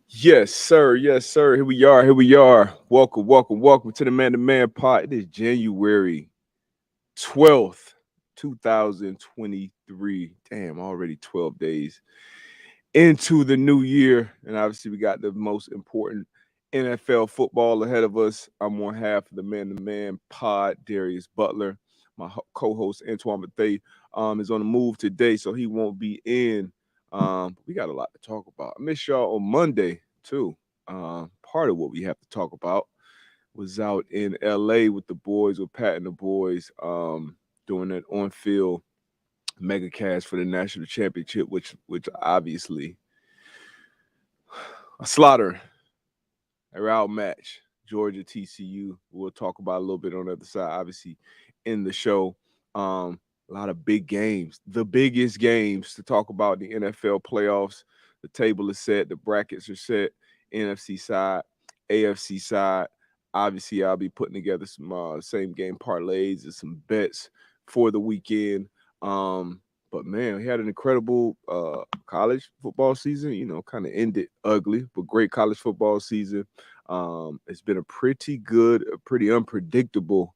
Yes, sir. Yes, sir. Here we are. Here we are. Welcome to the Man to Man Pod. It is January 12th, 2023. Damn, already 12 days into the new year. And obviously, we got the most important NFL football ahead of us. I'm on half of the Man to Man Pod, Darius Butler. My co-host, Antoine Bethea, is on the move today, so he won't be in. We got a lot to talk about. I missed y'all on Monday, too. Part of what we have to talk about was out in LA with the boys, with Pat and the boys, doing that on-field mega cast for the national championship, which obviously a slaughter, a route match. Georgia TCU. We'll talk about a little bit on the other side, obviously, in the show. A lot of big games, the biggest games to talk about the NFL playoffs. The table is set, the brackets are set, NFC side, AFC side. Obviously, I'll be putting together some same game parlays and some bets for the weekend. But man, we had an incredible college football season. You know, kind of ended ugly, but great college football season. It's been a pretty good, pretty unpredictable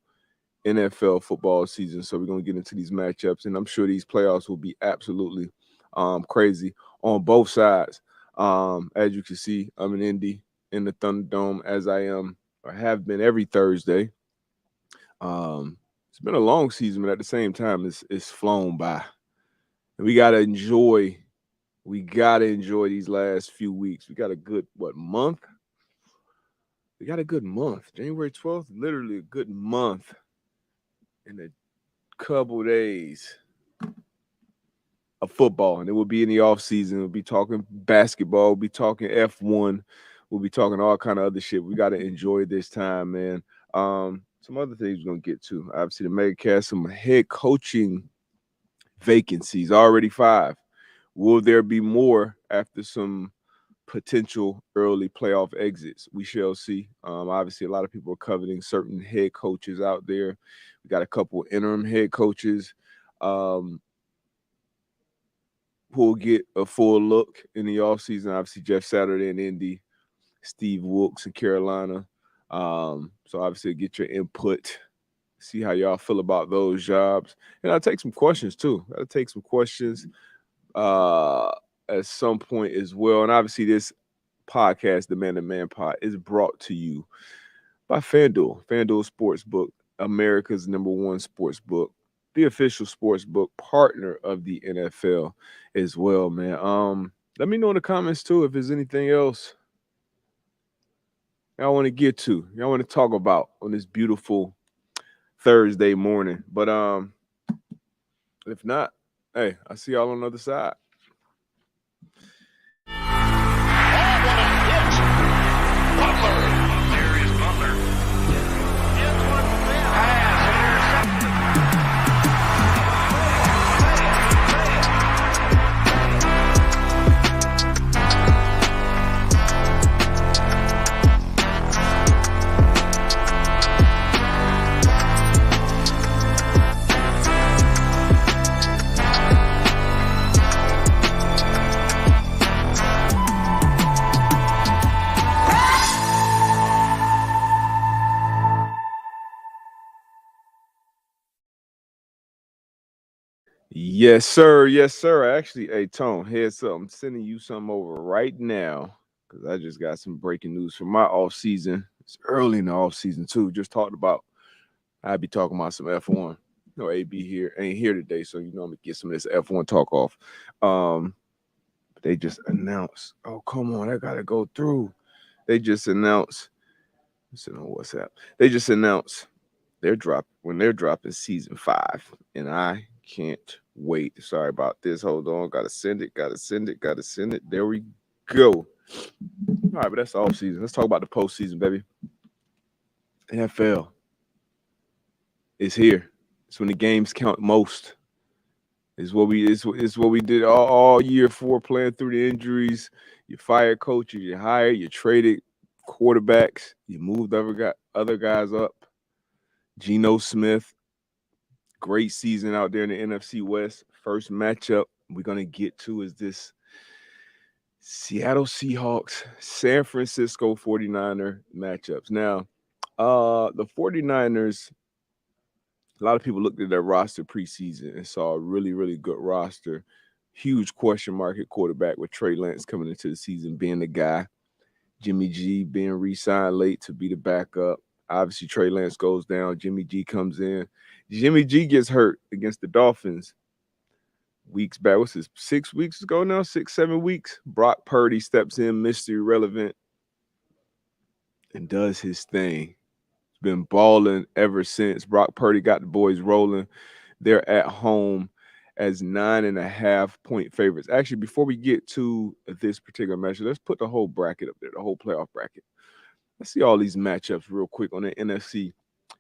NFL football season. So we're going to get into these matchups, and I'm sure these playoffs will be absolutely crazy on both sides. As you can see, I'm in Indy in the Thunderdome, as I am or have been every Thursday. It's been a long season, but at the same time, it's flown by. And we got to enjoy these last few weeks. We got a good, month? We got a good month. January 12th, literally a good month. In a couple days of football, and it will be in the off season. We'll be talking basketball, we'll be talking F1, we'll be talking all kind of other shit. We got to enjoy this time, man. Some other things we're gonna get to. Obviously, the megacast, some head coaching vacancies, already 5. Will there be more after some potential early playoff exits? We shall see. Obviously, a lot of people are coveting certain head coaches out there. We got a couple interim head coaches who will get a full look in the offseason. Obviously, Jeff Saturday in Indy, Steve Wilkes in Carolina. So obviously, get your input, see how y'all feel about those jobs. And I'll take some questions, too. I'll take some questions at some point as well. And obviously, this podcast, the Man to Man Pod, is brought to you by FanDuel. FanDuel Sportsbook, America's #1 sportsbook, the official sportsbook partner of the NFL as well, man. Let me know in the comments too if there's anything else y'all want to get to, y'all want to talk about on this beautiful Thursday morning. But if not, hey, I'll see y'all on the other side. Darius Butler. Antoine Bethea. Pass Yes, sir. Yes, sir. Actually, hey, Tone, heads up. I'm sending you something over right now because I just got some breaking news from my off season. It's early in the off season, too. Just talked about, I'd be talking about some F1. You know, AB here ain't here today, so you know I'm gonna get some of this F1 talk off. But they just announced, oh, come on, I gotta go through. They just announced, listen on WhatsApp. They just announced they're dropping season 5, and I can't wait. Sorry about this. Hold on. Gotta send it. There we go. All right, but that's the off season. Let's talk about the postseason, baby. NFL is here. It's when the games count most. It's what we did all year 4, playing through the injuries. You fired coaches, you hired, you traded quarterbacks, you moved other guys up. Geno Smith, Great season out there in the NFC West. First matchup we're going to get to is this Seattle Seahawks, San Francisco 49er matchups. Now, the 49ers, a lot of people looked at their roster preseason and saw a really, really good roster. Huge question mark at quarterback with Trey Lance coming into the season being the guy. Jimmy G being re-signed late to be the backup. Obviously, Trey Lance goes down. Jimmy G comes in. Jimmy G gets hurt against the Dolphins weeks back. What's this? 6 weeks ago now? 6, 7 weeks. Brock Purdy steps in, mystery relevant, and does his thing. He's been balling ever since. Brock Purdy got the boys rolling. They're at home as 9.5-point favorites. Actually, before we get to this particular matchup, let's put the whole bracket up there, the whole playoff bracket. Let's see all these matchups real quick on the NFC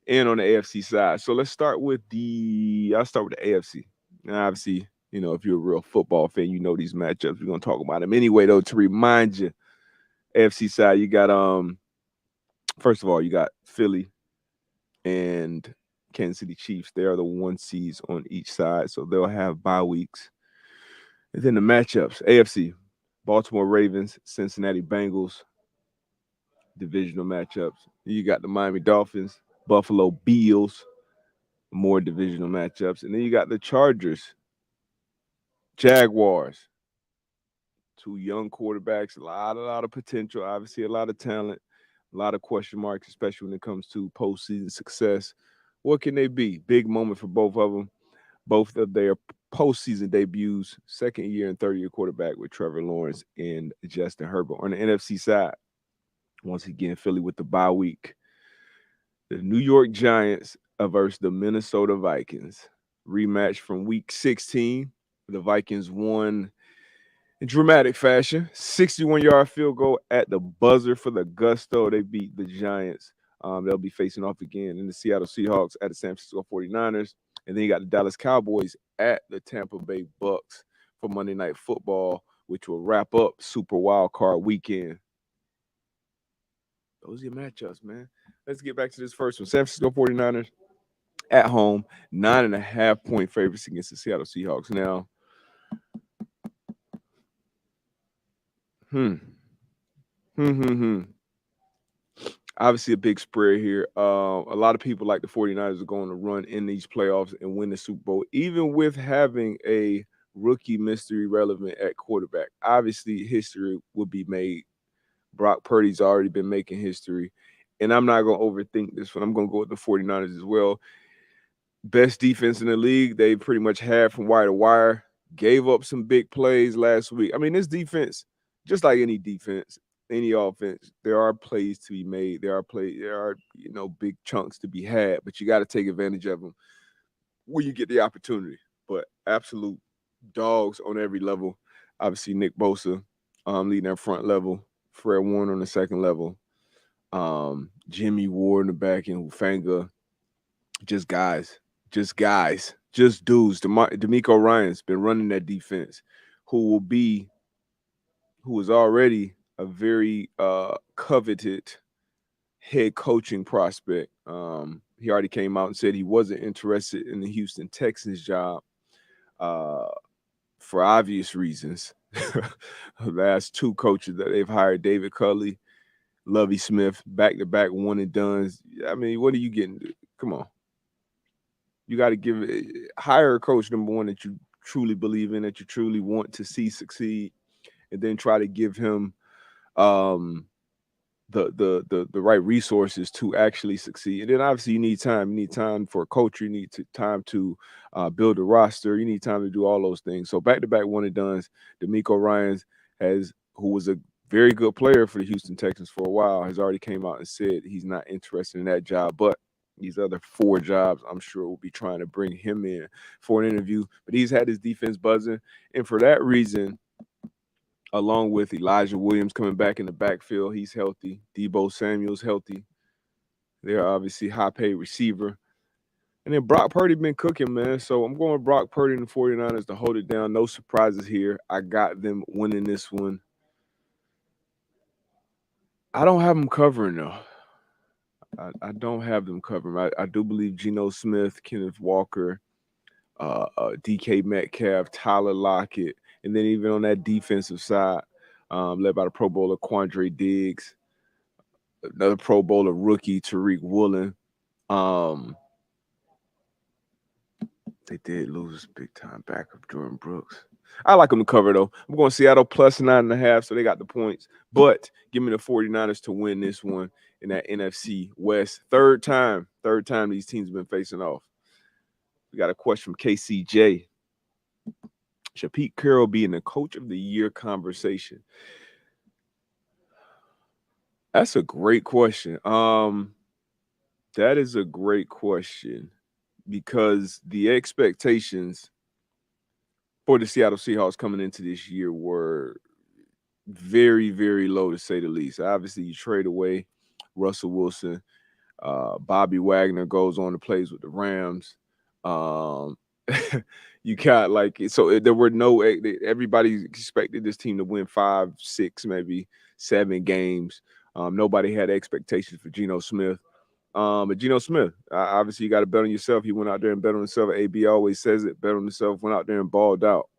and on the AFC side. So let's start with I'll start with the AFC. Now, obviously, if you're a real football fan, you know these matchups. We're gonna talk about them anyway, though. To remind you, AFC side, you got first of all, you got Philly and Kansas City Chiefs. They are the 1 seeds on each side, so they'll have bye weeks. And then the matchups: AFC, Baltimore Ravens, Cincinnati Bengals, divisional matchups. You got the Miami Dolphins, Buffalo Bills, more divisional matchups. And then you got the Chargers, Jaguars, 2 young quarterbacks, a lot of potential, obviously a lot of talent, a lot of question marks, especially when it comes to postseason success. What can they be? Big moment for both of them. Both of their postseason debuts, second year and third year quarterback with Trevor Lawrence and Justin Herbert. On the NFC side, once again, Philly with the bye week. The New York Giants versus the Minnesota Vikings. Rematch from week 16. The Vikings won in dramatic fashion. 61-yard field goal at the buzzer for the gusto. They beat the Giants. They'll be facing off again in the Seattle Seahawks at the San Francisco 49ers. And then you got the Dallas Cowboys at the Tampa Bay Bucks for Monday Night Football, which will wrap up Super Wildcard Weekend. Those are your matchups, man. Let's get back to this first one. San Francisco 49ers at home, 9.5-point favorites against the Seattle Seahawks. Now, obviously a big spread here. A lot of people like the 49ers are going to run in these playoffs and win the Super Bowl, even with having a rookie mystery relevant at quarterback. Obviously, history will be made. Brock Purdy's already been making history. And I'm not going to overthink this one. I'm going to go with the 49ers as well. Best defense in the league. They pretty much had from wire to wire. Gave up some big plays last week. I mean, this defense, just like any defense, any offense, there are plays to be made. There are big chunks to be had, but you got to take advantage of them when you get the opportunity. But absolute dogs on every level. Obviously, Nick Bosa leading that front level. Fred Warner on the second level. Jimmy Ward in the back end. Hufanga. Just dudes. D'Amico Ryan's been running that defense, who is already a very coveted head coaching prospect. He already came out and said he wasn't interested in the Houston Texans job for obvious reasons. The last 2 coaches that they've hired, David Culley, Lovie Smith, back-to-back one and dones. I mean, what are you getting? Come on. You got to hire a coach, number one, that you truly believe in, that you truly want to see succeed, and then try to give him the right resources to actually succeed. And then obviously you need time. You need time for a coach. You need time to build a roster. You need time to do all those things. So back-to-back one and dones. D'Amico Ryans who was a very good player for the Houston Texans for a while, has already came out and said he's not interested in that job. But these other 4 jobs, I'm sure, will be trying to bring him in for an interview. But he's had his defense buzzing. And for that reason, along with Elijah Williams coming back in the backfield, he's healthy. Deebo Samuel's healthy. They're obviously high-paid receiver. And then Brock Purdy been cooking, man. So I'm going with Brock Purdy and the 49ers to hold it down. No surprises here. I got them winning this one. I don't have them covering, though. I don't have them covering. I do believe Geno Smith, Kenneth Walker, DK Metcalf, Tyler Lockett, and then even on that defensive side, led by the Pro Bowler Quandre Diggs, another Pro Bowler rookie Tariq Woolen. They did lose big time backup Jordan Brooks. I like them to cover, though. I'm going Seattle plus 9.5, so they got the points. But give me the 49ers to win this one in that NFC West. Third time these teams have been facing off. We got a question from KCJ. Should Pete Carroll be in the Coach of the Year conversation? That's a great question. That is a great question because the expectations for the Seattle Seahawks coming into this year were very, very low, to say the least. Obviously, you trade away Russell Wilson. Bobby Wagner goes on to plays with the Rams. You got there were no, everybody expected this team to win 5, 6, maybe 7 games. Nobody had expectations for Geno Smith. But Geno Smith, obviously, you got to bet on yourself. He went out there and bet on himself. AB always says it, bet on himself, went out there and balled out.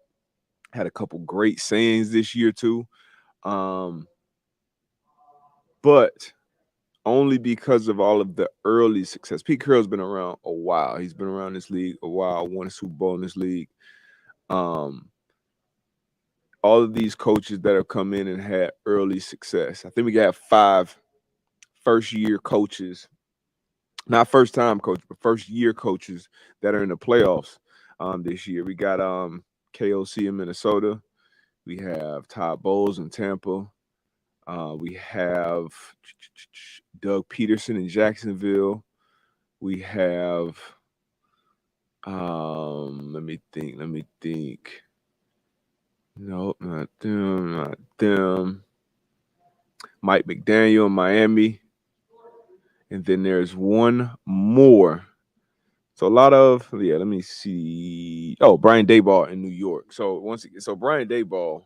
Had a couple great sayings this year, too. But only because of all of the early success. Pete Carroll's been around a while. He's been around this league a while, won a Super Bowl in this league. All of these coaches that have come in and had early success. I think we got 5 first-year coaches. Not first-time coaches, but first-year coaches that are in the playoffs this year. We got KOC in Minnesota. We have Todd Bowles in Tampa. We have Doug Peterson in Jacksonville. We have let me think. Nope, not them. Mike McDaniel in Miami. And then there's one more. So a lot of, let me see. Oh, Brian Daboll in New York. So once again, Brian Daboll,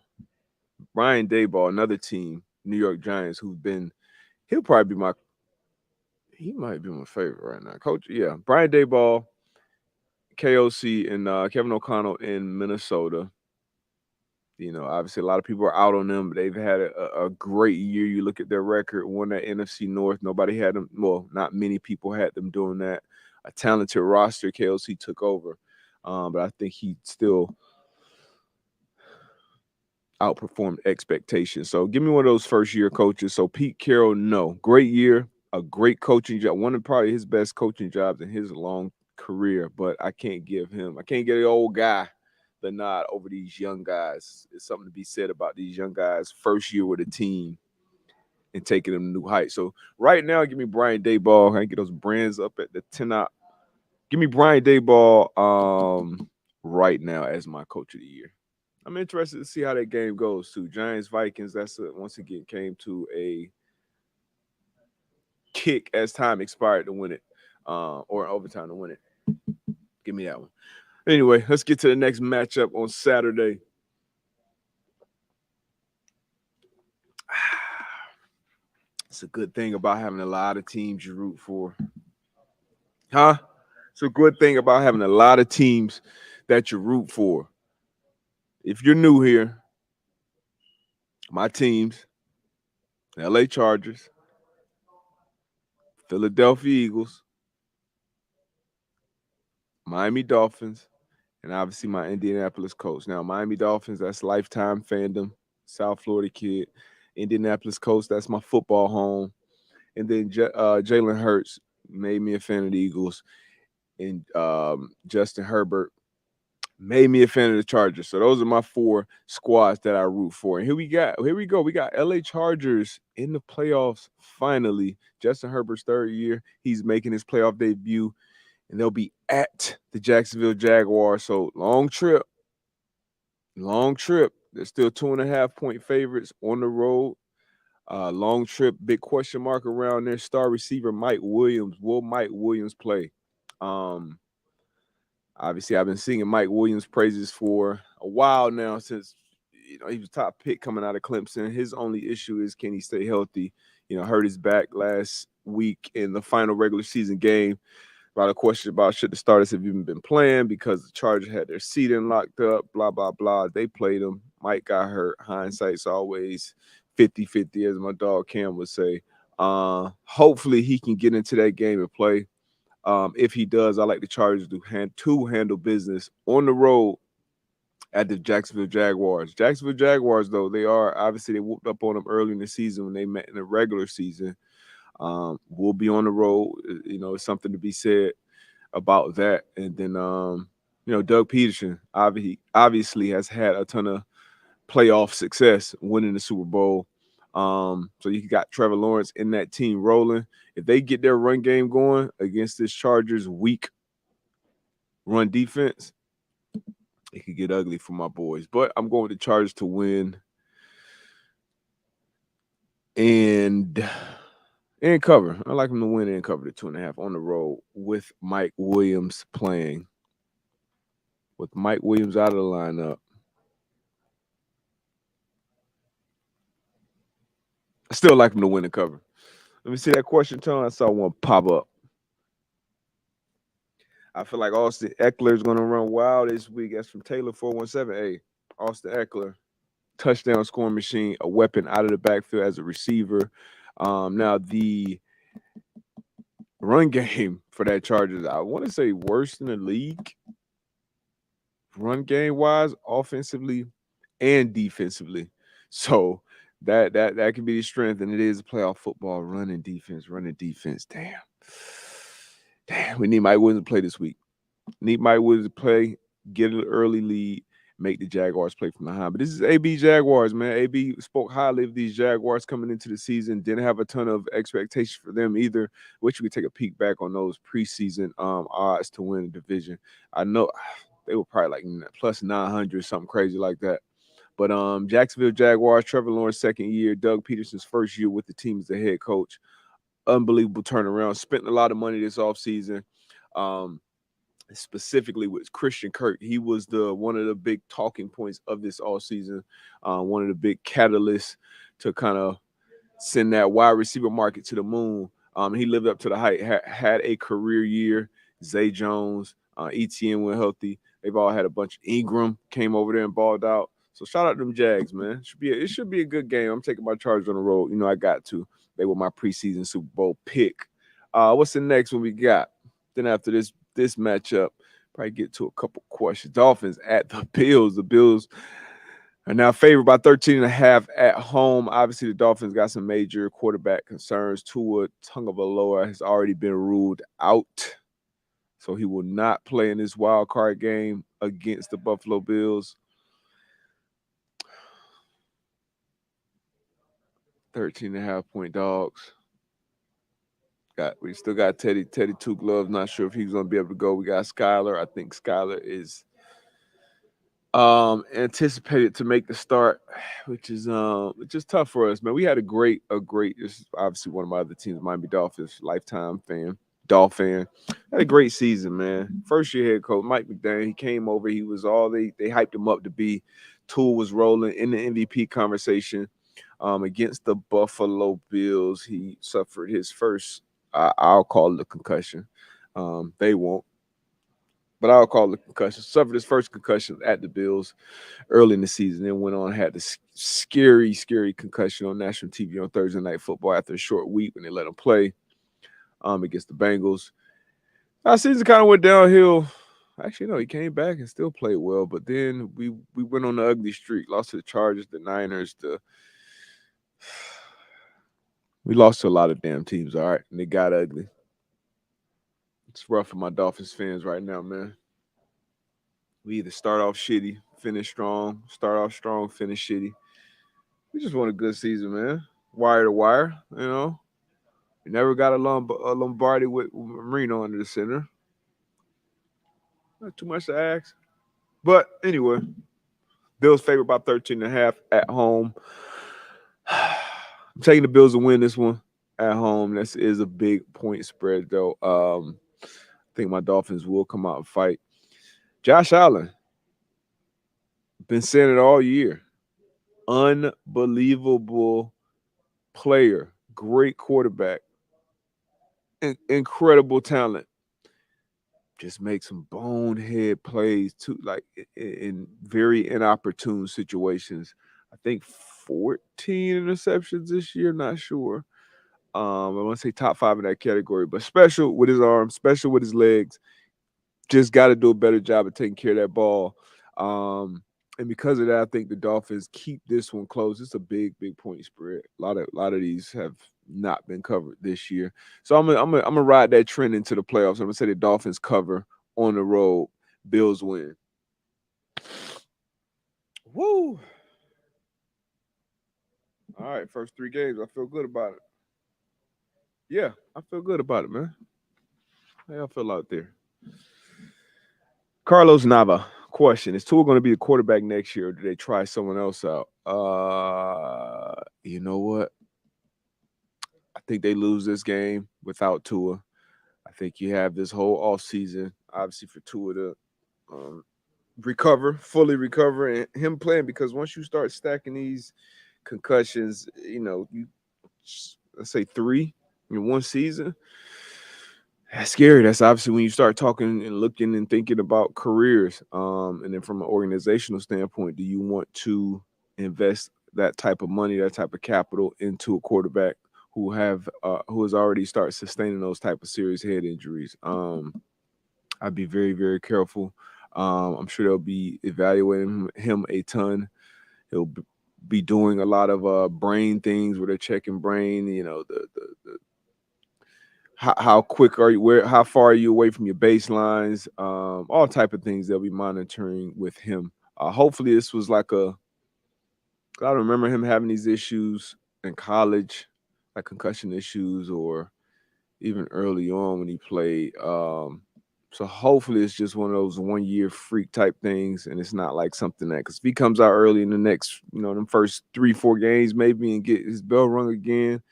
another team, New York Giants, he might be my favorite right now. Coach, yeah. Brian Daboll, KOC, and Kevin O'Connell in Minnesota. Obviously a lot of people are out on them, but they've had a great year. You look at their record, won that NFC North. Nobody had them. Well, not many people had them doing that. A talented roster. KOC took over. But I think he still outperformed expectations. So give me one of those first-year coaches. So Pete Carroll, no. Great year, a great coaching job. One of probably his best coaching jobs in his long career. But I can't get the old guy the nod over these young guys. It's something to be said about these young guys' first year with a team and taking them to new heights. So right now, give me Brian Daboll. I can get those brands up at the 10 out. Give me Brian Daboll right now as my coach of the year. I'm interested to see how that game goes too. Giants-Vikings, once again came to a kick as time expired to win it, or overtime to win it. Give me that one. Anyway, let's get to the next matchup on Saturday. It's a good thing about having a lot of teams you root for. Huh? It's a good thing about having a lot of teams that you root for. If you're new here, my teams, LA Chargers, Philadelphia Eagles, Miami Dolphins, and obviously my Indianapolis Colts. Now, Miami Dolphins, that's lifetime fandom. South Florida kid. Indianapolis Colts, that's my football home. And then Jalen Hurts made me a fan of the Eagles. And Justin Herbert made me a fan of the Chargers. So those are my 4 squads that I root for. And here we go. We got LA Chargers in the playoffs finally. Justin Herbert's 3rd year. He's making his playoff debut. And they'll be at the Jacksonville Jaguars. So long trip. They're still 2.5-point favorites on the road. Long trip, big question mark around their star receiver, Mike Williams. Will Mike Williams play? Obviously, I've been singing Mike Williams praises for a while now since he was top pick coming out of Clemson. His only issue is, can he stay healthy? Hurt his back last week in the final regular season game. A lot of questions about should the starters have even been playing because the Chargers had their seating locked up, blah, blah, blah. They played them. Mike got hurt. Hindsight's always 50-50, as my dog Cam would say. Hopefully he can get into that game and play. If he does, I like the Chargers to handle business on the road at the Jacksonville Jaguars. Jacksonville Jaguars, though, they whooped up on them early in the season when they met in the regular season. We'll be on the road. It's something to be said about that. And then, Doug Peterson obviously has had a ton of playoff success winning the Super Bowl. So you got Trevor Lawrence in that team rolling. If they get their run game going against this Chargers weak run defense, it could get ugly for my boys. But I'm going with the Chargers to win and cover. I like them to win and cover the 2.5 on the road with Mike Williams playing. With Mike Williams out of the lineup. I still like them to win and cover. Let me see that question, Tone. I saw one pop up. I feel like Austin Eckler is going to run wild this week. That's from Taylor 417. Hey, Austin Eckler, touchdown scoring machine, a weapon out of the backfield as a receiver. Now the run game for that Chargers, I want to say worse in the league. Run game wise, offensively and defensively. So that can be the strength, and it is playoff football. Running defense. Damn, we need Mike Williams to play this week. Need Mike Williams to play, get an early lead, make the Jaguars play from behind. But this is AB Jaguars, man. AB spoke highly of these Jaguars coming into the season. Didn't have a ton of expectations for them either, which we could take a peek back on those preseason odds to win the division. I know they were probably like plus 900, something crazy like that. But Jacksonville Jaguars, Trevor Lawrence second year, Doug Peterson's first year with the team as the head coach. Unbelievable turnaround. Spent a lot of money this offseason. Specifically with Christian Kirk. He was one of the big talking points of this offseason. One of the big catalysts to kind of send that wide receiver market to the moon. He lived up to the hype, had a career year. Zay Jones, ETN went healthy. They've all had a bunch. Ingram came over there and balled out. So shout out to them Jags, man. It should be a good game. I'm taking my Chargers on the road. I got to. They were my preseason Super Bowl pick. What's the next one we got? Then after this matchup, probably get to a couple questions. Dolphins at the Bills. The Bills are now favored by 13.5 at home. Obviously, the Dolphins got some major quarterback concerns. Tua Tagovailoa has already been ruled out, so he will not play in this wild card game against the Buffalo Bills. 13.5-point dogs. We still got Teddy Two Gloves. Not sure if he's going to be able to go. We got Skyler. I think Skyler is anticipated to make the start, which is tough for us, man. We had a great. This is obviously one of my other teams, Miami Dolphins, lifetime fan, Dolphin. Had a great season, man. First year head coach Mike McDaniel. He came over. He was all they hyped him up to be. Tool was rolling in the MVP conversation. Against the Buffalo Bills, he suffered his first. I'll call it a concussion. They won't. But I'll call it a concussion. Suffered his first concussion at the Bills early in the season. Then went on and had this scary concussion on national TV on Thursday Night Football after a short week when they let him play against the Bengals. Our season kind of went downhill. Actually, no, he came back and still played well. But then we went on the ugly streak. Lost to the Chargers, the Niners, we lost to a lot of damn teams, all right? And they got ugly. It's rough for my Dolphins fans right now, man. We either start off shitty, finish strong, start off strong, finish shitty. We just want a good season, man. Wire to wire, We never got a Lombardi with Marino under the center. Not too much to ask. But anyway, Bills favored by 13.5 at home. I'm taking the Bills to win this one at home. This is a big point spread, though. I think my Dolphins will come out and fight. Josh Allen, been saying it all year. Unbelievable player, great quarterback, incredible talent. just make some bonehead plays too, like in very inopportune situations. I think 14 interceptions this year. Not sure. I want to say top 5 in that category, but special with his arms, special with his legs. Just got to do a better job of taking care of that ball. And because of that, I think the Dolphins keep this one close. It's a big, big point spread. A lot of these have not been covered this year. So I'm gonna ride that trend into the playoffs. I'm gonna say the Dolphins cover on the road. Bills win. Woo! All right, first 3 games. I feel good about it. Yeah, I feel good about it, man. How y'all feel out there? Carlos Nava, question: Is Tua going to be the quarterback next year, or do they try someone else out? You know what? I think they lose this game without Tua. I think you have this whole offseason, obviously, for Tua to um, recover, fully recover, and him playing, because once you start stacking these concussions, you let's say 3 in one season. That's scary. That's obviously when you start talking and looking and thinking about careers. And then from an organizational standpoint, do you want to invest that type of money, that type of capital into a quarterback who has already started sustaining those type of serious head injuries? I'd be very, very careful. I'm sure they'll be evaluating him a ton. He'll be doing a lot of brain things where they're checking brain, the how quick are you, how far are you away from your baselines, all type of things they'll be monitoring with him. Hopefully this was like I don't remember him having these issues in college, like concussion issues, or even early on when he played. So hopefully it's just one of those 1 year freak type things, and it's not like something that, because if he comes out early in the next, them first 3-4 games maybe and get his bell rung again,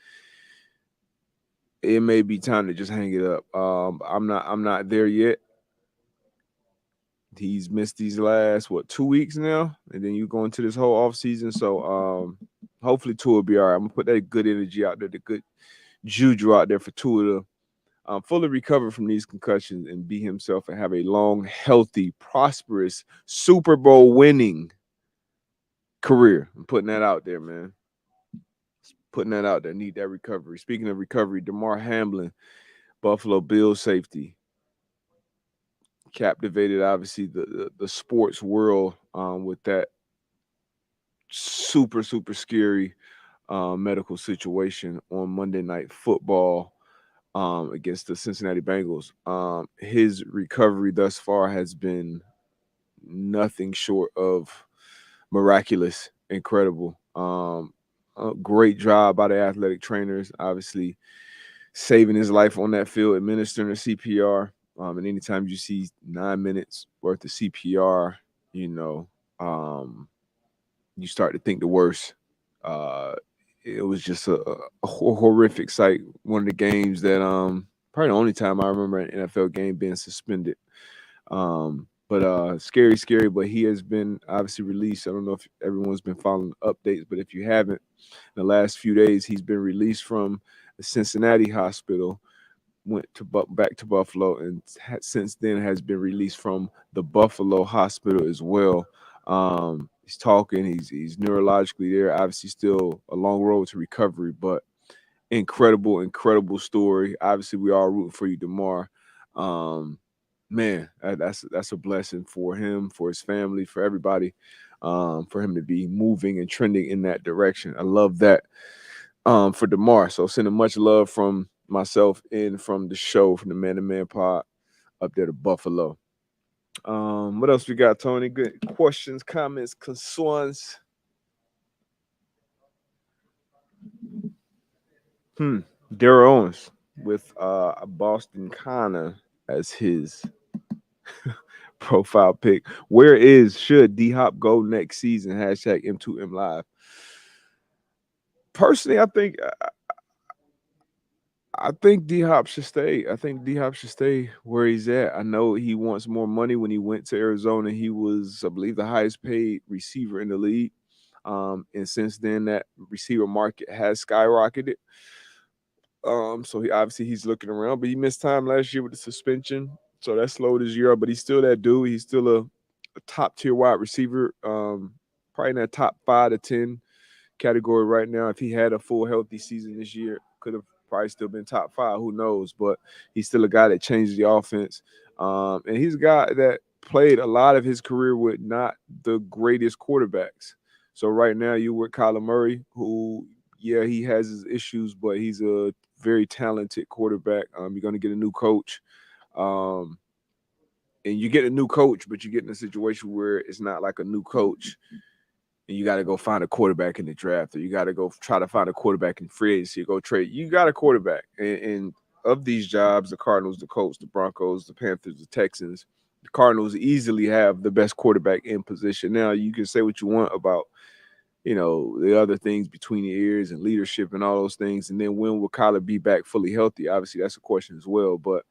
it may be time to just hang it up. I'm not there yet. He's missed these last 2 weeks now, and then you go into this whole off season. So hopefully Tua will be all right. I'm gonna put that good energy out there, the good juju out there for Tua to fully recover from these concussions and be himself and have a long, healthy, prosperous Super Bowl winning career. I'm putting that out there, man. Putting that out there. Need that recovery. Speaking of recovery, Damar Hamlin, Buffalo Bills safety, captivated obviously the sports world with that super, super scary medical situation on Monday Night Football against the Cincinnati Bengals. His recovery thus far has been nothing short of miraculous, incredible. A great job by the athletic trainers, obviously saving his life on that field, administering the CPR. And anytime you see 9 minutes worth of CPR, you start to think the worst. Uh, it was just a horrific sight. One of the games that probably the only time I remember an NFL game being suspended. But scary, scary. But he has been obviously released. I don't know if everyone's been following updates, but if you haven't, in the last few days, he's been released from the Cincinnati hospital, went to back to Buffalo, and since then has been released from the Buffalo hospital as well. He's talking. He's neurologically there. Obviously, still a long road to recovery, but incredible, incredible story. Obviously, we all rooting for you, Damar. Man, that's a blessing for him, for his family, for everybody. For him to be moving and trending in that direction. I love that. For Damar. So sending much love from myself and from the show, from the Man to Man Pod up there to Buffalo. What else we got, Tony? Good questions, comments, concerns. Darrell Owens with Boston Connor as his profile pick. Where should D Hop go next season? Hashtag M2M Live. Personally, I think D Hop should stay. I think D Hop should stay where he's at. I know he wants more money. When he went to Arizona, he was, I believe, the highest paid receiver in the league. And since then, that receiver market has skyrocketed. So he's looking around, but he missed time last year with the suspension. So that slowed his year up, but he's still that dude. He's still a top tier wide receiver. Probably in that top 5 to 10 category right now. If he had a full healthy season this year, could have probably still been top 5. Who knows? But he's still a guy that changes the offense. And he's a guy that played a lot of his career with not the greatest quarterbacks. So right now you with Kyler Murray, who yeah, he has his issues, but he's a very talented quarterback. You're going to get a new coach. Um, and you get a new coach, but you get in a situation where it's not like a new coach and you got to go find a quarterback in the draft, or you got to go try to find a quarterback in free agency, go trade. You got a quarterback, and of these jobs, the Cardinals, the Colts, the Broncos, the Panthers, the Texans, the Cardinals easily have the best quarterback in position. Now you can say what you want about the other things between the ears and leadership and all those things, and then when will Kyler be back fully healthy? Obviously, that's a question as well. But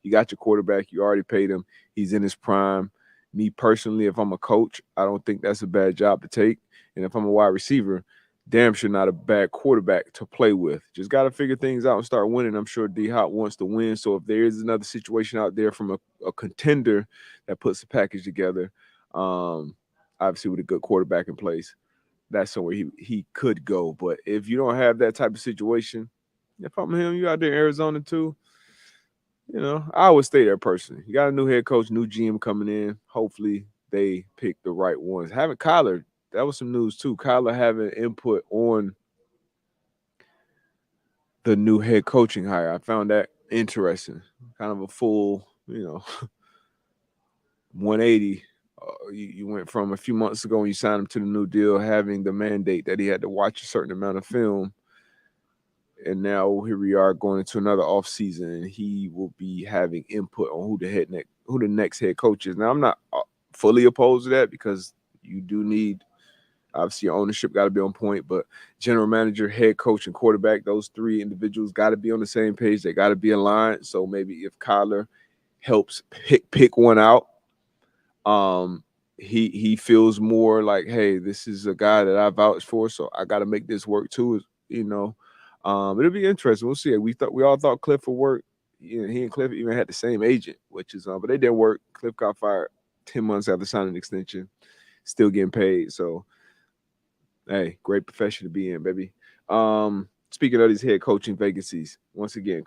you got your quarterback. You already paid him. He's in his prime. Me personally, if I'm a coach, I don't think that's a bad job to take. And if I'm a wide receiver, damn sure not a bad quarterback to play with. Just got to figure things out and start winning. I'm sure D-Hop wants to win. So if there is another situation out there from a contender that puts a package together, obviously with a good quarterback in place, that's somewhere he could go. But if you don't have that type of situation, if I'm him, you out there in Arizona too, I would stay there personally. You got a new head coach, new GM coming in. Hopefully they pick the right ones. Having Kyler, that was some news too. Kyler having input on the new head coaching hire. I found that interesting. Kind of a full, 180. You went from a few months ago when you signed him to the new deal, having the mandate that he had to watch a certain amount of film. And now here we are going into another offseason, and he will be having input on who the next head coach is. Now, I'm not fully opposed to that because you do need, obviously, your ownership got to be on point, but general manager, head coach, and quarterback, those three individuals got to be on the same page. They got to be aligned. So maybe if Kyler helps pick one out, he feels more like, hey, this is a guy that I vouched for, so I got to make this work too. It'll be interesting. We'll see. We all thought Cliff would work. He and Cliff even had the same agent, which is but they didn't work. Cliff got fired 10 months after signing an extension, still getting paid. So, hey, great profession to be in, baby. Speaking of these head coaching vacancies, once again,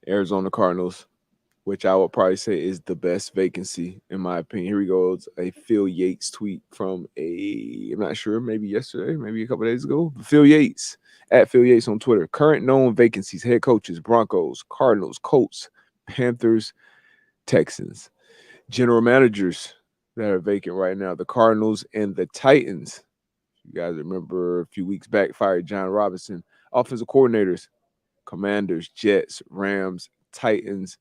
Arizona Cardinals, which I would probably say is the best vacancy in my opinion. Here we go. It's a Phil Yates tweet from I'm not sure, maybe yesterday, maybe a couple of days ago. Phil Yates, at Phil Yates on Twitter. Current known vacancies: head coaches, Broncos, Cardinals, Colts, Panthers, Texans. General managers that are vacant right now: the Cardinals and the Titans. You guys remember a few weeks back, fired John Robinson. Offensive coordinators: Commanders, Jets, Rams, Titans.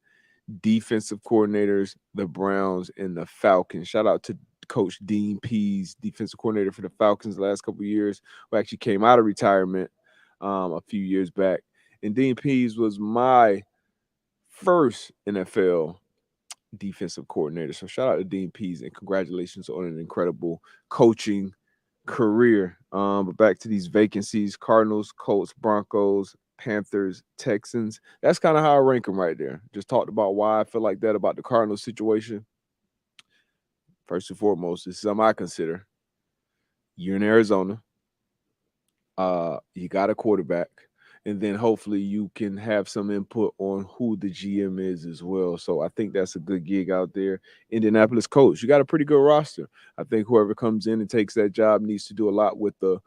Defensive coordinators, the Browns and the Falcons. Shout out to Coach Dean Pease, defensive coordinator for the Falcons the last couple of years, who actually came out of retirement a few years back. And Dean Pease was my first NFL defensive coordinator. So shout out to Dean Pease and congratulations on an incredible coaching career. But back to these vacancies: Cardinals, Colts, Broncos, Panthers, Texans. That's kind of how I rank them right there. Just talked about why I feel like that about the Cardinals situation. First and foremost, this is something I consider. You're in Arizona. You got a quarterback. And then hopefully you can have some input on who the GM is as well. So I think that's a good gig out there. Indianapolis Colts, you got a pretty good roster. I think whoever comes in and takes that job needs to do a lot with the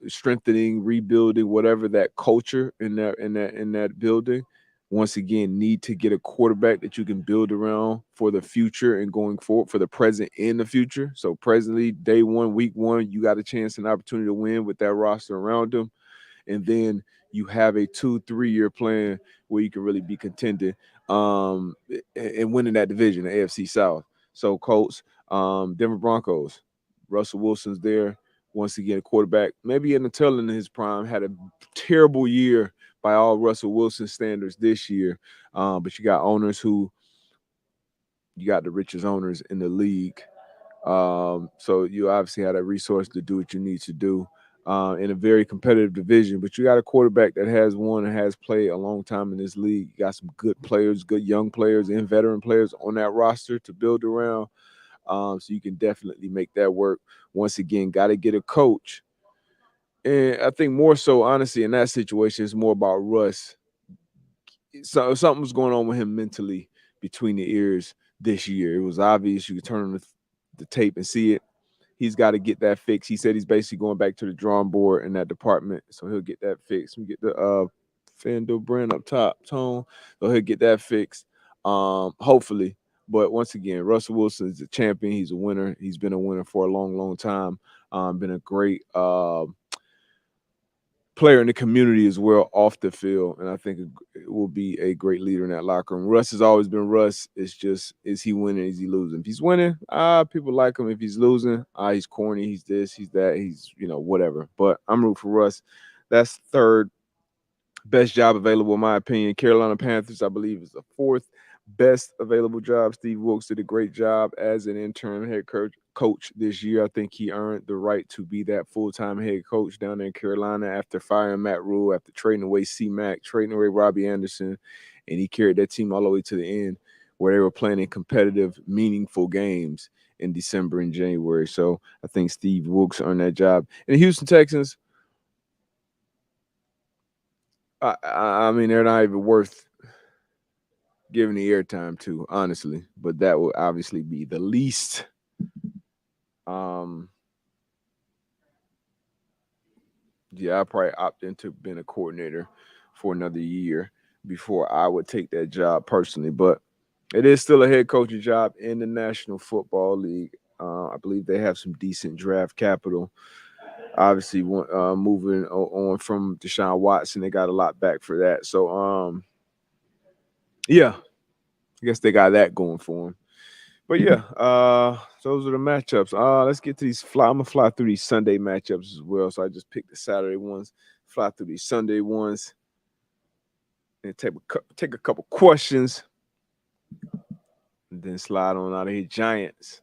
strengthening, rebuilding, whatever that culture in that building. Once again, need to get a quarterback that you can build around for the future and going forward, for the present and the future. So presently, day one, week one, you got a chance and opportunity to win with that roster around them. And then you have a 2-3 year plan where you can really be contending and winning that division, the AFC South. So Colts, Denver Broncos, Russell Wilson's there. Once again, a quarterback, maybe in the tail end of his prime, had a terrible year by all Russell Wilson standards this year. But you got you got the richest owners in the league. So you obviously had a resource to do what you need to do. in a very competitive division. But you got a quarterback that has won and has played a long time in this league. You got some good players, good young players, and veteran players on that roster to build around. So you can definitely make that work. Once again, got to get a coach. And I think more so, honestly, in that situation, it's more about Russ. So something's going on with him mentally between the ears this year. It was obvious. You could turn on the tape and see it. He's got to get that fixed. He said he's basically going back to the drawing board in that department, so he'll get that fixed. We get the Fandle brand up top, Tone, so he'll get that fixed. Hopefully, but once again, Russell Wilson is a champion. He's a winner. He's been a winner for a long, long time. Been a great player in the community as well off the field, and I think it will be a great leader in that locker room. Russ has always been Russ. It's just, is he winning? Is he losing? If he's winning, people like him. If he's losing, he's corny. He's this. He's that. He's whatever. But I'm rooting for Russ. That's third best job available, in my opinion. Carolina Panthers, I believe, is the fourth best available job. Steve Wilkes did a great job as an interim head coach this year. I think he earned the right to be that full-time head coach down there in Carolina after firing Matt Rule, after trading away C-Mac, trading away Robbie Anderson, and he carried that team all the way to the end where they were playing in competitive, meaningful games in December and January. So I think Steve Wilkes earned that job. And the Houston Texans, I mean, they're not even worth giving the airtime to, honestly. But that will obviously be the least. Yeah, I probably opt into being a coordinator for another year before I would take that job personally. But it is still a head coaching job in the National Football League. I believe they have some decent draft capital. Obviously, moving on from Deshaun Watson, they got a lot back for that. So, yeah, I guess they got that going for them. But yeah, those are the matchups. Let's get to these. I'm gonna fly through these Sunday matchups as well. So I just picked the Saturday ones, fly through these Sunday ones, and take a couple questions, and then slide on out of here. Giants.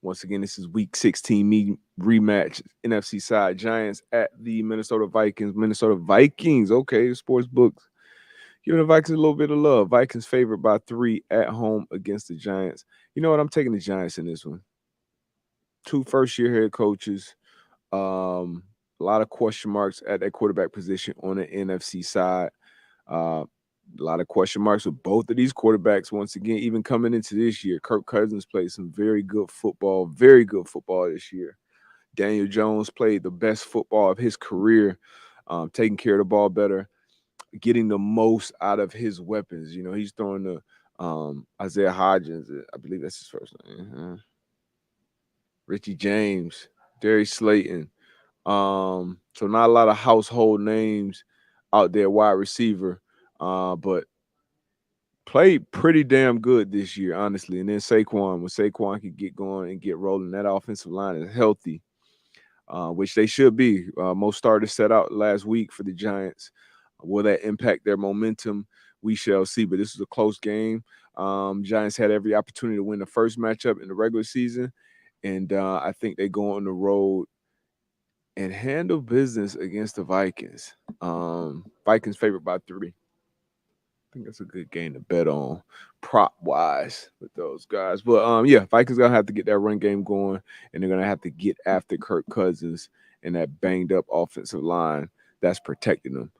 Once again, this is Week 16 rematch. NFC side Giants at the Minnesota Vikings. Minnesota Vikings. Okay, sports books giving the Vikings a little bit of love. Vikings favored by 3 at home against the Giants. You know what? I'm taking the Giants in this one. 2 first-year head coaches. A lot of question marks at that quarterback position on the NFC side. A lot of question marks with both of these quarterbacks. Once again, even coming into this year, Kirk Cousins played some very good football this year. Daniel Jones played the best football of his career, taking care of the ball better, getting the most out of his weapons. He's throwing the Isaiah Hodgins, I believe that's his first name. Richie James, Darius Slayton. So not a lot of household names out there, wide receiver, but played pretty damn good this year, honestly. And then Saquon, when Saquon could get going and get rolling, that offensive line is healthy, which they should be. Most starters set out last week for the Giants. Will that impact their momentum? We shall see. But this is a close game. Giants had every opportunity to win the first matchup in the regular season, and I think they go on the road and handle business against the Vikings. Vikings favored by 3. I think that's a good game to bet on prop wise with those guys. But yeah, Vikings gonna have to get that run game going, and they're gonna have to get after Kirk Cousins and that banged up offensive line that's protecting them.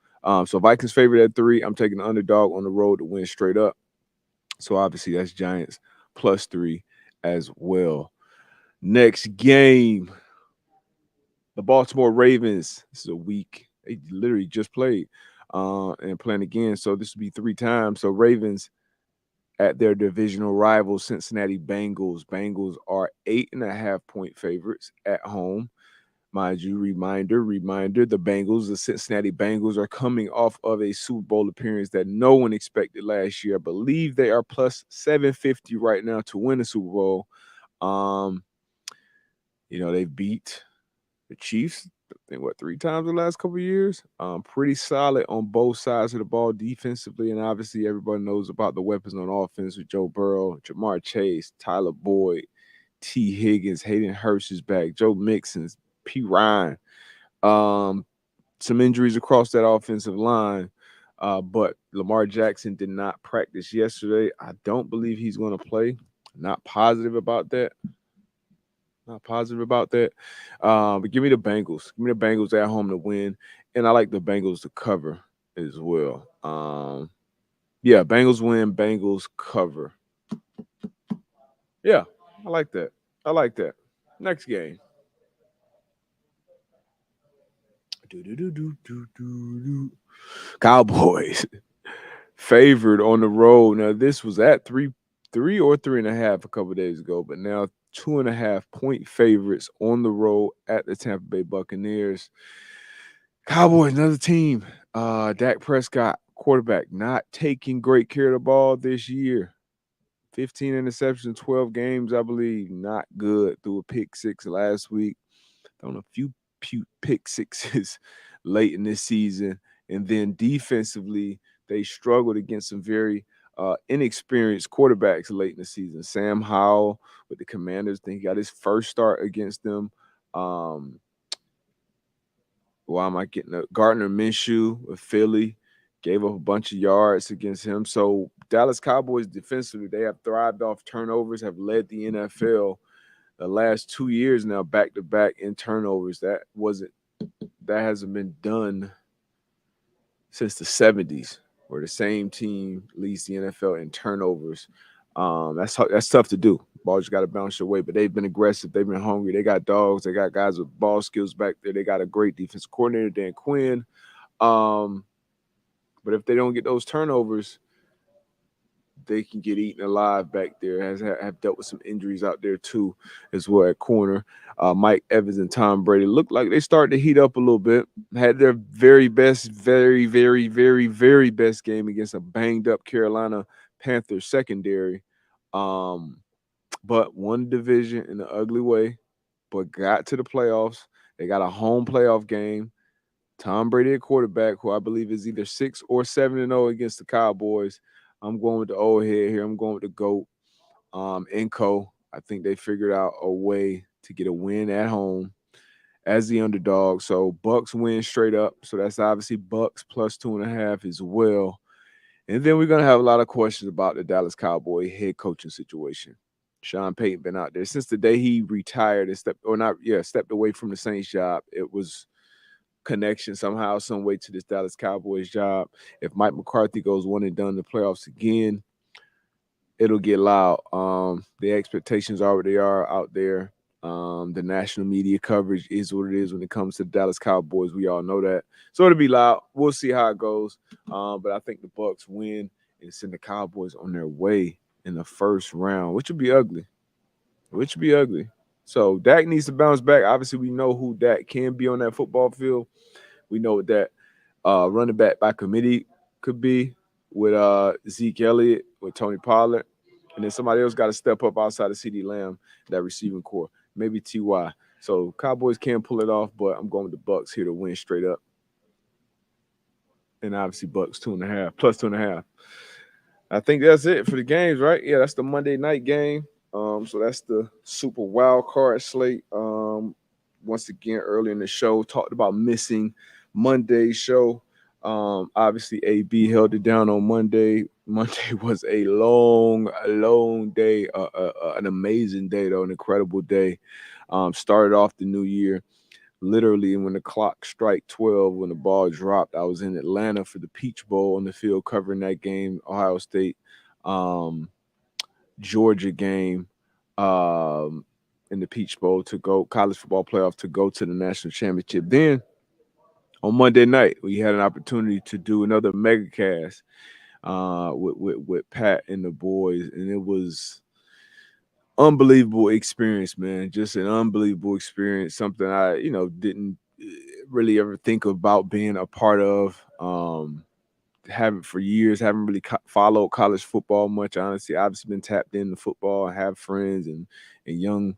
So Vikings favored at 3. I'm taking the underdog on the road to win straight up. So obviously that's Giants plus 3 as well. Next game, the Baltimore Ravens. This is a week. They literally just played and playing again. So this would be 3 times. So Ravens at their divisional rival, Cincinnati Bengals. Bengals are 8.5-point favorites at home. Mind you, reminder, the Bengals, the Cincinnati Bengals, are coming off of a Super Bowl appearance that no one expected last year. I believe they are plus 750 right now to win the Super Bowl. They've beat the Chiefs, I think, 3 times in the last couple of years. Pretty solid on both sides of the ball defensively, and obviously everybody knows about the weapons on offense with Joe Burrow, Jamar Chase, Tyler Boyd, T. Higgins, Hayden Hurst is back, Joe Mixon, P. Ryan. Um, some injuries across that offensive line. But Lamar Jackson did not practice yesterday. I don't believe he's going to play. Not positive about that. Not positive about that. But give me the Bengals. Give me the Bengals at home to win. And I like the Bengals to cover as well. Yeah, Bengals win, Bengals cover. Yeah, I like that. I like that. Next game. Do. Cowboys favored on the road. Now this was at three or 3.5 a couple of days ago, but now 2.5 point favorites on the road at the Tampa Bay Buccaneers. Cowboys, another team. Dak Prescott, quarterback, not taking great care of the ball this year. 15 interceptions, 12 games, I believe. Not good. Threw a pick six last week. Thrown a few pick sixes late in this season. And then defensively, they struggled against some very inexperienced quarterbacks late in the season. Sam Howell with the Commanders, I think he got his first start against them. Why am I getting a Gardner Minshew with Philly? Gave up a bunch of yards against him. So Dallas Cowboys defensively, they have thrived off turnovers, have led the NFL the last 2 years now, back to back in turnovers. That hasn't been done since the 70s, where the same team leads the NFL in turnovers. That's tough to do. Ball just got to bounce your way, but they've been aggressive. They've been hungry. They got dogs. They got guys with ball skills back there. They got a great defensive coordinator, Dan Quinn. But if they don't get those turnovers, they can get eaten alive back there. Have dealt with some injuries out there too, as well at corner. Mike Evans and Tom Brady looked like they started to heat up a little bit. Had their very best, very, very, very, very best game against a banged up Carolina Panthers secondary. But won division in an ugly way, but got to the playoffs. They got a home playoff game. Tom Brady, a quarterback, who I believe is either 6 or 7-0 against the Cowboys. I'm going with the old head here. I'm going with the GOAT. Enco. I think they figured out a way to get a win at home as the underdog. So Bucks win straight up. So that's obviously Bucks plus 2.5 as well. And then we're gonna have a lot of questions about the Dallas Cowboy head coaching situation. Sean Payton been out there since the day he retired and stepped away from the Saints job. It was connection somehow, some way to this Dallas Cowboys job. If Mike McCarthy goes one and done in the playoffs again, it'll get loud. The expectations are what they are out there. The national media coverage is what it is when it comes to the Dallas Cowboys. We all know that. So it'll be loud. We'll see how it goes. But I think the Bucks win and send the Cowboys on their way in the first round, which would be ugly. So Dak needs to bounce back. Obviously, we know who Dak can be on that football field. We know what that running back by committee could be with Zeke Elliott, with Tony Pollard. And then somebody else got to step up outside of CD Lamb, that receiving core. Maybe Ty. So Cowboys can pull it off, but I'm going with the Bucks here to win straight up. And obviously Bucks 2.5, plus 2.5. I think that's it for the games, right? Yeah, that's the Monday night game. So that's the super wild card slate. Once again, earlier in the show, talked about missing Monday's show. Obviously, AB held it down on Monday. Monday was a long day, an amazing day, though, an incredible day. Started off the new year literally when the clock struck 12, when the ball dropped. I was in Atlanta for the Peach Bowl on the field covering that game, Ohio State, Georgia game. In the Peach Bowl to go college football playoff to go to the national championship. Then on Monday night, we had an opportunity to do another mega cast with Pat and the boys, and it was unbelievable experience, man. Just an unbelievable experience. Something I, didn't really ever think about being a part of. Haven't for years. Haven't really followed college football much. Honestly, I've just been tapped into football. I have friends and young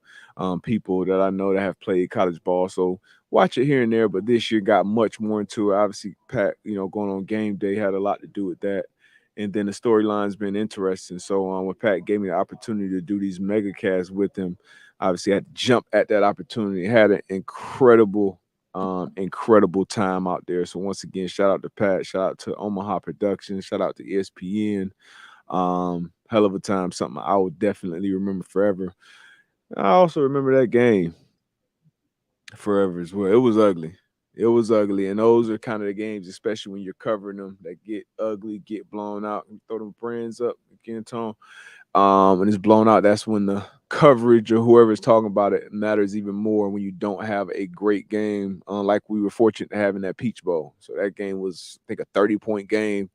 people that I know that have played college ball. So watch it here and there. But this year got much more into it. Obviously, Pat, going on game day had a lot to do with that. And then the storyline's been interesting. So when Pat gave me the opportunity to do these mega casts with him, obviously I had to jump at that opportunity. Had an incredible Incredible time out there. So once again, shout out to Pat, shout out to Omaha Productions, shout out to ESPN. Hell of a time, something I will definitely remember forever. I also remember that game forever as well. It was ugly. It was ugly. And those are kind of the games, especially when you're covering them, that get ugly, get blown out, and throw them brands up again, Tone. And it's blown out. That's when the coverage or whoever's talking about it matters even more when you don't have a great game, like we were fortunate to have in that Peach Bowl. So that game was, I think, a 30-point game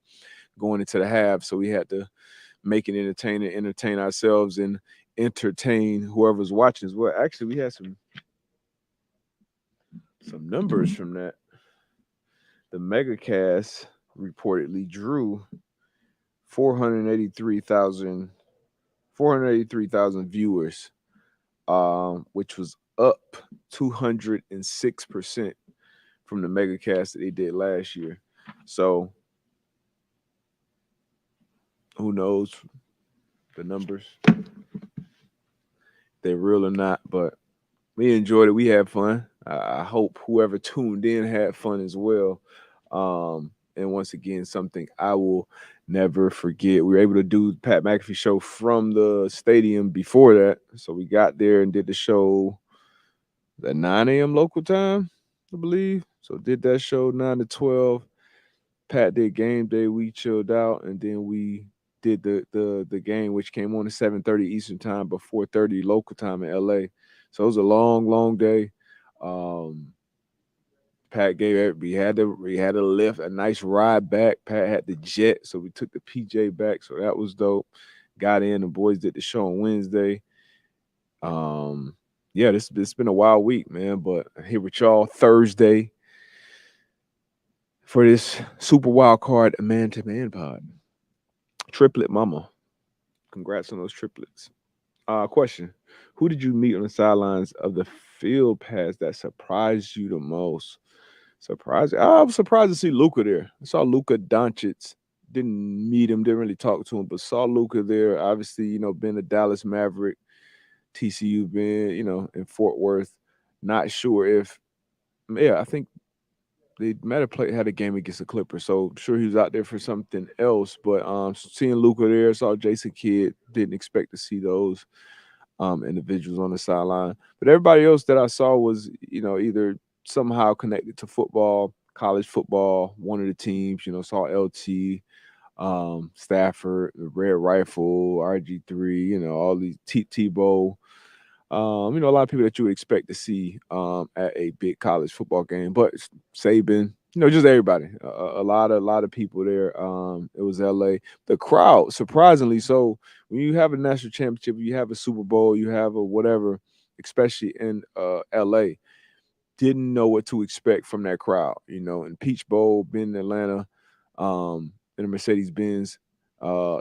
going into the half. So we had to make it entertaining, entertain ourselves, and entertain whoever's watching as well. Actually, we had some numbers from that. The Megacast reportedly drew 483,000 viewers, which was up 206% from the Megacast that they did last year. So who knows the numbers? They're real or not, but we enjoyed it. We had fun. I hope whoever tuned in had fun as well. And once again, something I will never forget. We were able to do the Pat McAfee show from the stadium before that. So we got there and did the show at 9 a.m. local time, I believe. So did that show 9 to 12. Pat did game day. We chilled out, and then we did the game, which came on at 7:30 Eastern time, but 4:30 local time in LA. So it was a long day. Pat we had to lift a nice ride back. Pat had the jet, so we took the PJ back. So that was dope. Got in, the boys did the show on Wednesday. Yeah, it's been a wild week, man. But here with y'all Thursday for this super wild card man-to-man pod. Triplet mama. Congrats on those triplets. Question. Who did you meet on the sidelines of the field pass that surprised you the most? I was surprised to see Luka there. I saw Luka Doncic. Didn't meet him, didn't really talk to him, but saw Luka there. Obviously, been a Dallas Maverick, TCU been, in Fort Worth. Not sure if, I think they might have had a game against the Clippers, so sure he was out there for something else. But seeing Luka there, saw Jason Kidd. Didn't expect to see those individuals on the sideline. But everybody else that I saw was, either somehow connected to football, college football, one of the teams. Saw LT, Stafford, the Red Rifle, RG3. All these Tebow. A lot of people that you would expect to see at a big college football game, but Saban, just everybody, a lot of people there. It was LA. The crowd, surprisingly so, when you have a national championship, you have a Super Bowl, you have a whatever, especially in LA, didn't know what to expect from that crowd. In Peach Bowl, been in Atlanta, in a Mercedes-Benz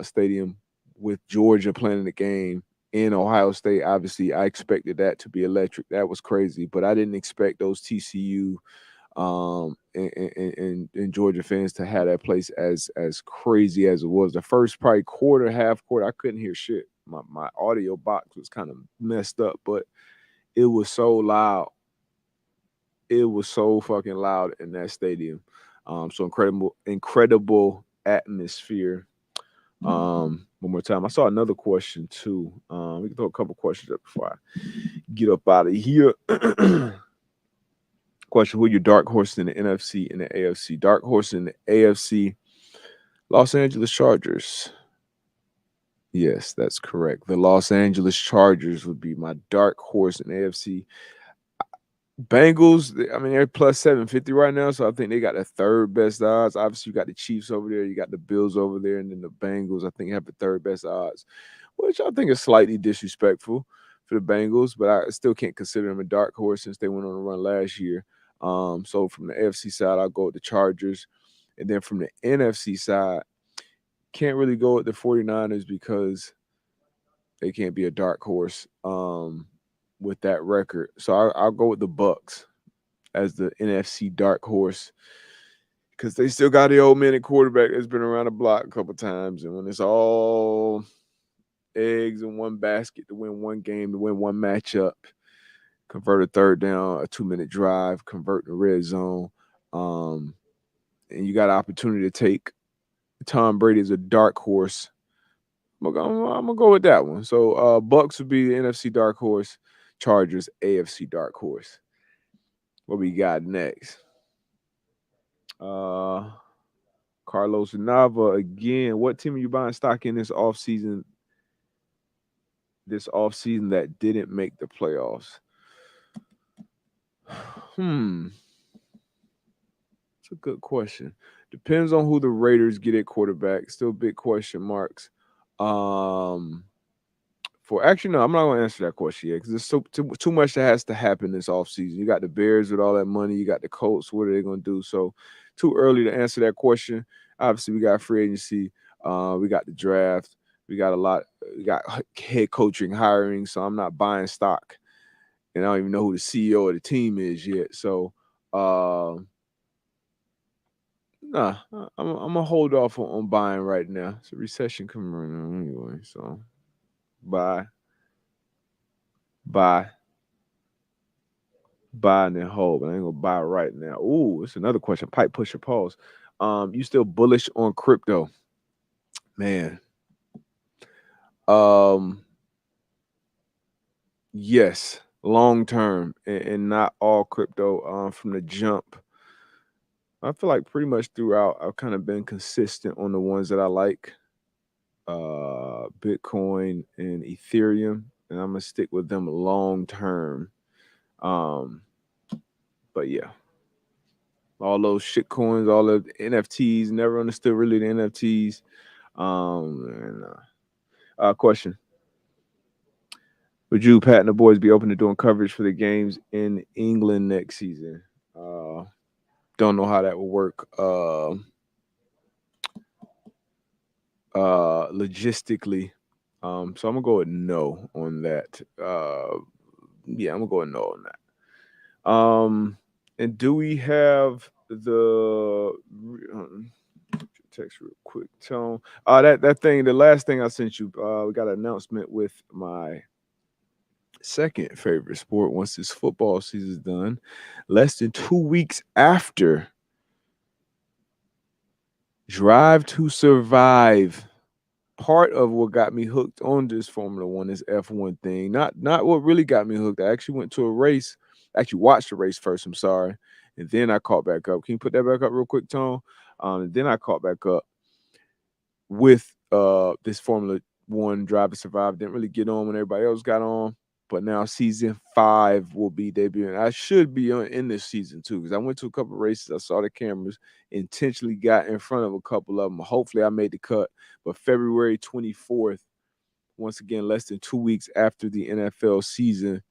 stadium with Georgia playing the game. In Ohio State, obviously, I expected that to be electric. That was crazy, but I didn't expect those TCU and Georgia fans to have that place as crazy as it was. The first probably half quarter, I couldn't hear shit. My audio box was kind of messed up, but it was so loud. It was so fucking loud in that stadium. So incredible atmosphere. One more time. I saw another question too. We can throw a couple questions up before I get up out of here. Question: who are your dark horse in the NFC and the AFC? Dark horse in the AFC, Los Angeles Chargers. Yes, that's correct. The Los Angeles Chargers would be my dark horse in the AFC. Bengals, they're plus 750 right now, so I think they got the third best odds. Obviously, you got the Chiefs over there, you got the Bills over there, and then the Bengals, I think, have the third best odds, which I think is slightly disrespectful for the Bengals, but I still can't consider them a dark horse since they went on a run last year. So from the AFC side, I'll go with the Chargers. And then from the NFC side, can't really go with the 49ers because they can't be a dark horse. With that record. So I'll go with the Bucks as the NFC dark horse because they still got the old man at quarterback that's been around the block a couple times. And when it's all eggs in one basket to win one game, to win one matchup, convert a third down, a 2-minute drive, convert the red zone. Um, and you got an opportunity to take Tom Brady as a dark horse. I'm gonna go with that one. So Bucks would be the NFC dark horse, Chargers AFC dark horse. What we got next? Carlos Nava again. What team are you buying stock in this offseason? This offseason that didn't make the playoffs. It's a good question. Depends on who the Raiders get at quarterback. Still big question marks. For actually, no, I'm not going to answer that question yet because there's too much that has to happen this offseason. You got the Bears with all that money. You got the Colts. What are they going to do? So too early to answer that question. Obviously, we got free agency. We got the draft. We got a lot. We got head coaching, hiring. So I'm not buying stock. And I don't even know who the CEO of the team is yet. So, nah, I'm gonna hold off on buying right now. It's a recession coming right now anyway. So, buy, and then hold. But I ain't gonna buy right now. Ooh, it's another question. Pipe pusher pause. You still bullish on crypto, man? Yes, long term, and not all crypto. From the jump. I feel like pretty much throughout, I've kind of been consistent on the ones that I like, Bitcoin and Ethereum, and I'm gonna stick with them long term. But yeah, all those shit coins, all the NFTs, never understood really the NFTs. Question: would you, Pat, and the boys be open to doing coverage for the games in England next season? Don't know how that will work. Logistically. So I'm gonna go with no on that. Yeah, I'm gonna go with no on that. And do we have the text real quick, Tone? That thing, the last thing I sent you, we got an announcement with my second favorite sport once this football season is done. Less than 2 weeks after Drive to Survive. Part of what got me hooked on this Formula One, this F1 thing. Not what really got me hooked. I actually went to a race, actually watched the race first, I'm sorry. And then I caught back up. Can you put that back up real quick, Tone? And then I caught back up with this Formula One Drive to Survive. Didn't really get on when everybody else got on. But now season 5 will be debuting. I should be in this season too, because I went to a couple of races. I saw the cameras, intentionally got in front of a couple of them. Hopefully I made the cut. But February 24th, once again, less than 2 weeks after the NFL season,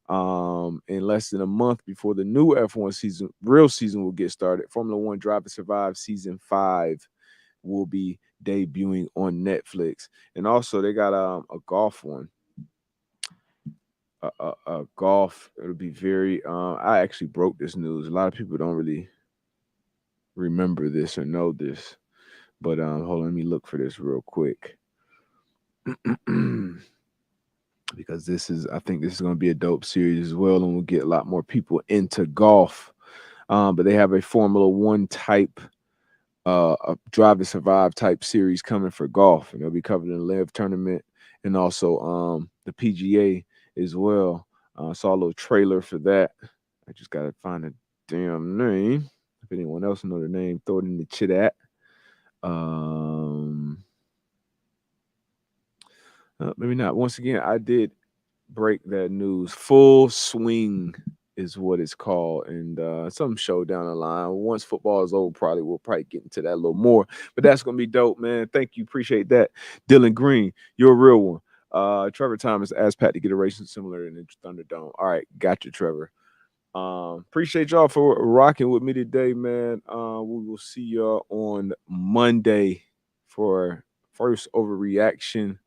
and less than a month before the new F1 season, real season will get started. Formula One Drive to Survive season 5 will be debuting on Netflix. And also they got a golf one. Golf. It'll be very. I actually broke this news. A lot of people don't really remember this or know this, but hold on, let me look for this real quick because I think this is going to be a dope series as well, and we'll get a lot more people into golf. But they have a Formula One type, a Drive to Survive type series coming for golf, and they'll be covering the Live tournament and also the PGA as well. Saw a little trailer for that. I just gotta find a damn name. If anyone else know the name, throw it in the chat. Maybe not. Once again, I did break that news. Full Swing is what it's called, and some show down the line. Once football is over, we'll probably get into that a little more. But that's gonna be dope, man. Thank you, appreciate that. Dylan Green, you're a real one. Trevor Thomas asked Pat to get a racing similar in the Thunderdome. All right, got you, Trevor. Appreciate y'all for rocking with me today, man. We will see y'all on Monday for first overreaction.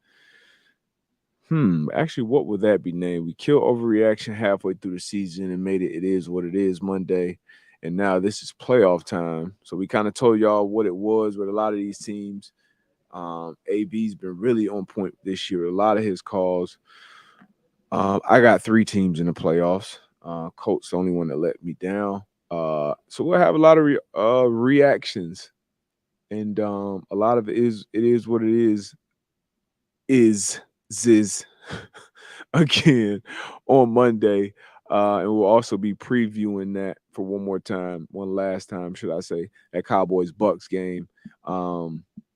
Actually, what would that be named? We killed overreaction halfway through the season and made it is what it is Monday. And now this is playoff time. So we kind of told y'all what it was with a lot of these teams. AB's been really on point this year. A lot of his calls. I got 3 teams in the playoffs. Colts the only one that let me down. So we'll have a lot of reactions, and a lot of it is what it is ziz again on Monday. And we'll also be previewing that for one last time, should I say, that Cowboys Bucks game.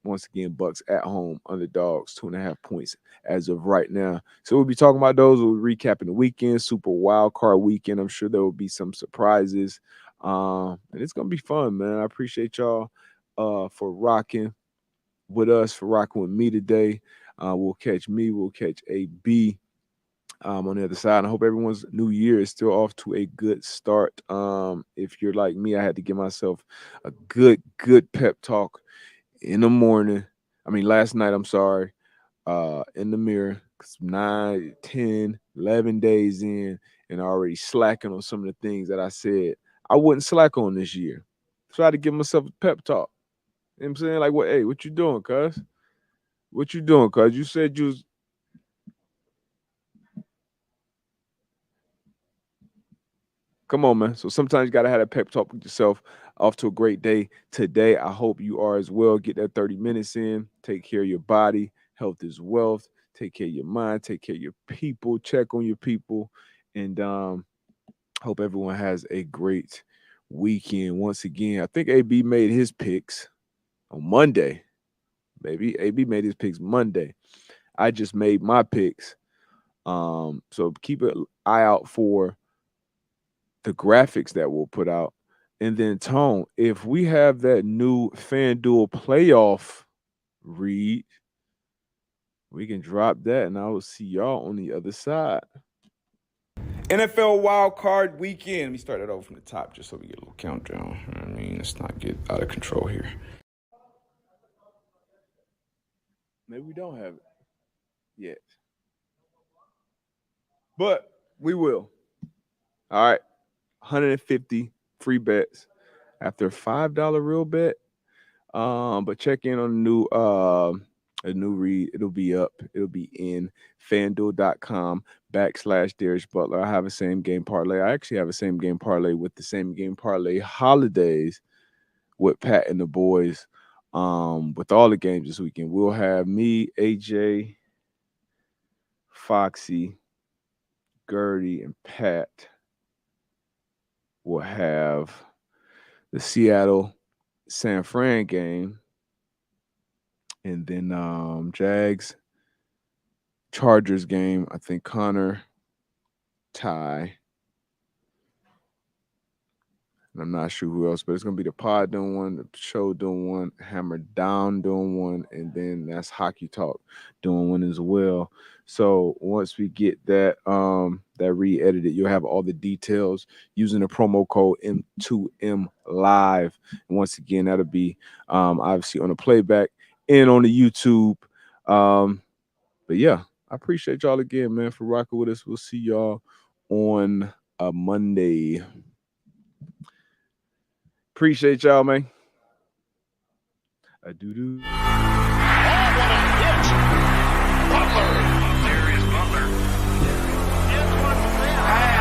Once again, Bucks at home, underdogs, 2.5 points as of right now. So we'll be talking about those. We'll be recapping the weekend, Super Wildcard Weekend. I'm sure there will be some surprises. And it's gonna be fun, man. I appreciate y'all for rocking with us, for rocking with me today. We'll catch AB on the other side. I hope everyone's new year is still off to a good start. If you're like me, I had to give myself a good pep talk in the morning. I mean, last night, I'm sorry, in the mirror, 9, 10, 11 days in, and already slacking on some of the things that I said I wouldn't slack on this year. So I had to give myself a pep talk. You know what I'm saying? Like, what you doing, cuz? What you doing, cuz? You said you was. Come on, man. So sometimes you got to have that pep talk with yourself. Off to a great day today. I hope you are as well. Get that 30 minutes in. Take care of your body. Health is wealth. Take care of your mind. Take care of your people. Check on your people. And hope everyone has a great weekend. Once again, I think AB made his picks on Monday. Maybe AB made his picks Monday. I just made my picks. So keep an eye out for the graphics that we'll put out. And then, Tone, if we have that new FanDuel playoff read, we can drop that, and I will see y'all on the other side. NFL Wildcard Weekend. Let me start that over from the top just so we get a little countdown. I mean, let's not get out of control here. Maybe we don't have it yet. But we will. All right. 150 free bets after a $5 real bet. But check in on a new read. It'll be up. It'll be in FanDuel.com/Darius Butler. I have a same game parlay. I actually have a same game parlay with the same game parlay holidays with Pat and the boys. With all the games this weekend, we'll have me, AJ, Foxy, Gertie, and Pat. We'll have the Seattle San Fran game, and then Jags Chargers game. I think Connor, Ty, and I'm not sure who else, but it's gonna be the pod doing one, the show doing one, Hammer Down doing one, and then that's Hockey Talk doing one as well. So once we get that that re-edited, you'll have all the details using the promo code M2M Live. And once again, that'll be obviously on the playback and on the YouTube. But yeah, I appreciate y'all again, man, for rocking with us. We'll see y'all on a Monday. Appreciate y'all, man. I do. Oh, what a hit! Butler. Darius Butler. Antoine Bethea has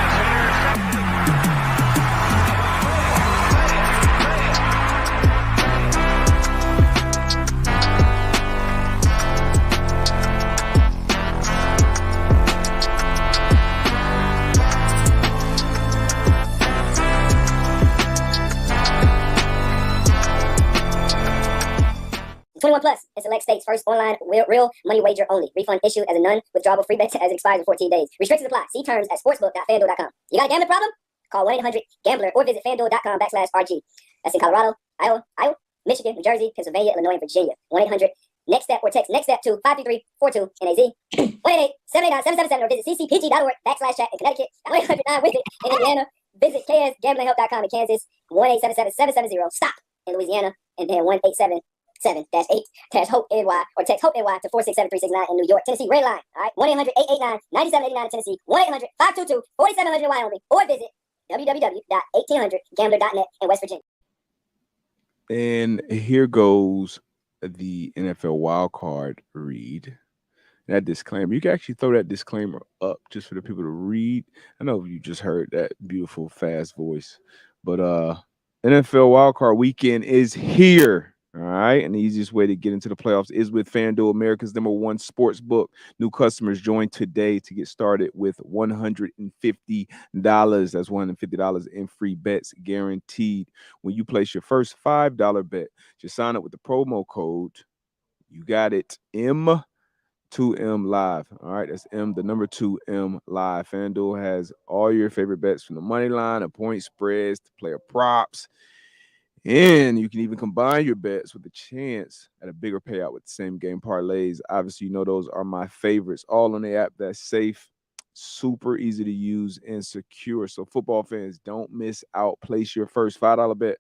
Twenty-one plus and select states. First online real money wager only. Refund issued as a non-withdrawable free bet as it expires in 14 days. Restrictions apply. See terms at sportsbook.fanduel.com. You got a gambling problem? Call 1-800-GAMBLER or visit fanduel.com/RG. That's in Colorado, Iowa, Michigan, New Jersey, Pennsylvania, Illinois, and Virginia. 1-800-NEXT-STEP or text NEXT-STEP to 53342 NAZ. 1-888-789-777 or visit ccpg.org/chat in Connecticut. 1-800-9-WITH-IT in Indiana. Visit ksgamblinghelp.com in Kansas. 1-877-770-STOP in Louisiana. And then 1-877-8-HOPE-NY or text HOPE-NY to 467-369 in New York. Tennessee, red line. All right, 1-800-889-9789 in Tennessee. 1-800-522-4700 in Wyoming. Or visit www.1800gambler.net in West Virginia. And here goes the NFL wildcard read. that disclaimer. You can actually throw that disclaimer up just for the people to read. I know you just heard that beautiful, fast voice, but NFL Wildcard Weekend is here. All right. And the easiest way to get into the playoffs is with FanDuel, America's #1 sports book. New customers join today to get started with $150. That's $150 in free bets guaranteed when you place your first $5 bet. Just sign up with the promo code. You got it. M2M Live. All right. That's the number 2M Live. FanDuel has all your favorite bets from the money line, the point spreads, to player props. And you can even combine your bets with a chance at a bigger payout with the same game parlays. Obviously, you know those are my favorites. All on the app that's safe, super easy to use, and secure. So football fans, don't miss out. Place your first $5 bet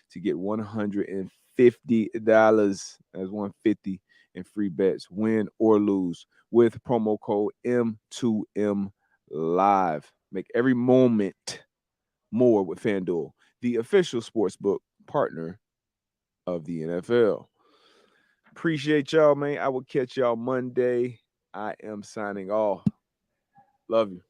to get $150. That's $150 in free bets, win or lose, with promo code M2M Live. Make every moment more with FanDuel, the official sportsbook partner of the NFL. Appreciate y'all, man. I will catch y'all Monday. I am signing off. Love you.